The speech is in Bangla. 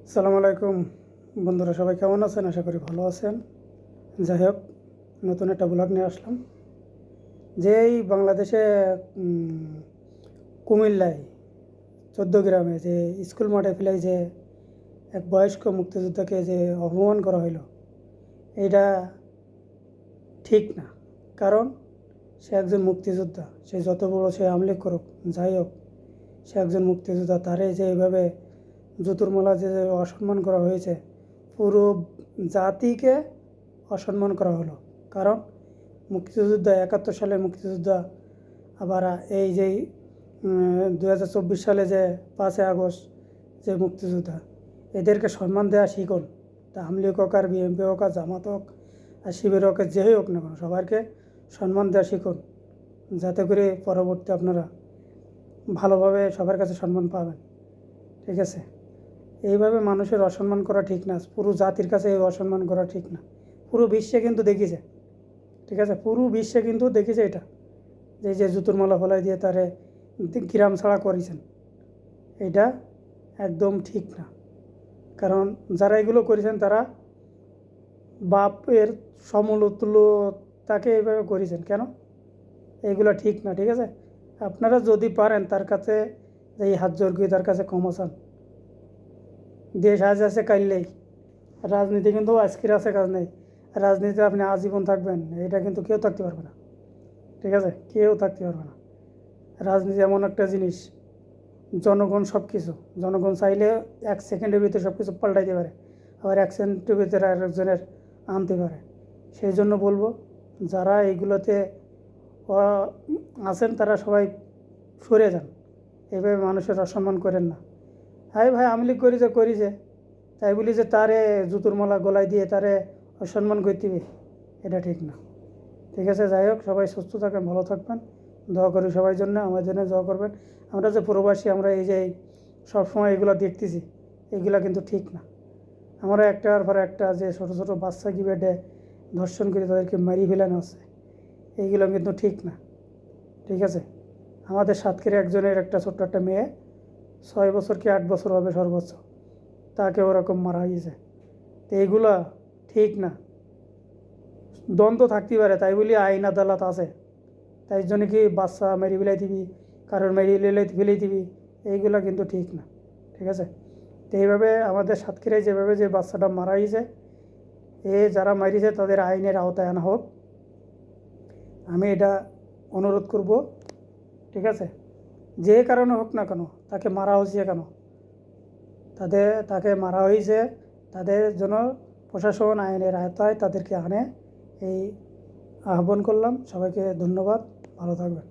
আসসালামু আলাইকুম বন্ধুরা, সবাই কেমন আছেন? আশা করি ভালো আছেন। যাই হোক, নতুন একটা ব্লগ নিয়ে আসলাম। যেই বাংলাদেশে কুমিল্লায় 14 গ্রামে যে স্কুল মাঠে ফেলে যে এক বয়স্ক মুক্তিযোদ্ধাকে যে অপমান করা হইল, এটা ঠিক না। কারণ সে একজন মুক্তিযোদ্ধা, সে যত বড় সে আমলিক করুক, যাই হোক, সে একজন মুক্তিযোদ্ধা। তারে যে এইভাবে জুতোর মালা যে অসম্মান করা হয়েছে, পুরো জাতিকে অসম্মান করা হলো। কারণ মুক্তিযোদ্ধা 71 সালে মুক্তিযোদ্ধা, আবার এই যে 2024 সালে যে 5ই আগস্ট যে মুক্তিযোদ্ধা, এদেরকে সম্মান দেওয়া শিখুন। তা আমলিগ হোক আর বিএনপি হোক আর জামাত হোক আর শিবির হোক, যেই হোক না কেন, সবাইকে সম্মান দেওয়া শিখুন, যাতে করে পরবর্তী আপনারা ভালোভাবে সবার কাছে সম্মান পাবেন। ঠিক আছে? এইভাবে মানুষের অসম্মান করা ঠিক না, পুরো জাতির কাছে এই অসম্মান করা ঠিক না। পুরো বিশ্বে কিন্তু দেখিছে, ঠিক আছে, পুরো বিশ্বে কিন্তু দেখিছে এটা, যে জুতোর মালা ফলাই দিয়ে তারে গ্রাম ছাড়া করেছেন। এটা একদম ঠিক না। কারণ যারা এগুলো করেছেন তারা বাপের সমতুল্য, তাকে এইভাবে করেছেন কেন? এগুলো ঠিক না। ঠিক আছে, আপনারা যদি পারেন তার কাছে এই হাত জোর করে তার কাছে ক্ষমা চান। দেশ আজ আছে কাইলেই, রাজনীতি কিন্তু আজকের আছে, কাজ নেই। রাজনীতিতে আপনি আজীবন থাকবেন, এটা কিন্তু কেউ থাকতে পারবে না। ঠিক আছে, কেউ থাকতে পারবে না। রাজনীতি এমন একটা জিনিস, জনগণ সব কিছু, জনগণ চাইলে 1 সেকেন্ডের ভিতরে সব কিছু পাল্টাইতে পারে, আবার 1 সেকেন্ডের ভিতরে আরেকজনের আনতে পারে। সেই জন্য বলবো, যারা এইগুলোতে আছেন তারা সবাই সরে যান, এভাবে মানুষের অসম্মান করেন না। হাই ভাই, আমলি করিছে তাই বলি যে তারে জুতোর মালা গলায় দিয়ে তারে অসম্মান করতে হবে, এটা ঠিক না। ঠিক আছে, যাই হোক, সবাই সুস্থ থাকেন, ভালো থাকবেন, দোয়া করি সবাই জন্য, আমার জন্য দোয়া করবেন। আমরা যে প্রবাসী, আমরা এই যে সবসময় এগুলো দেখতেছি, এগুলো কিন্তু ঠিক না। আমরা একটার পর একটা যে ছোটো ছোটো বাচ্চা কি বেডে ধর্ষণ করে তাদেরকে মারি ফেলানো আছে, এইগুলো কিন্তু ঠিক না। ঠিক আছে, আমাদের সাতক্ষীরা একজনের একটা ছোট্ট একটা মেয়ে, 6 বছর কি 8 বছর হবে সর্বোচ্চ, তাকে ওরকম মারা হয়েছে। তো এইগুলা ঠিক না। দ্বন্দ্ব থাকতে পারে, তাই বলি আইন আদালত আছে, তাই জন্য কি বাচ্চা মেরে ফেলাই দিবি, কারোর মেরে ফেলে দিবি, এইগুলো কিন্তু ঠিক না। ঠিক আছে, তো এইভাবে আমাদের সাতক্ষীরায় যেভাবে যে বাচ্চাটা মারা হয়েছে, যারা মারিছে তাদের আইনের আওতায় আনা হোক, আমি এটা অনুরোধ করব। ঠিক আছে, যে কারণে হোক না কেন, তাকে মারা হয়েছে কেন, তাকে মারা হয়েছে, তাদের জন্য প্রশাসন আইনের আওতায় তাদেরকে আনে, এই আহ্বান করলাম। সবাইকে ধন্যবাদ, ভালো থাকবেন।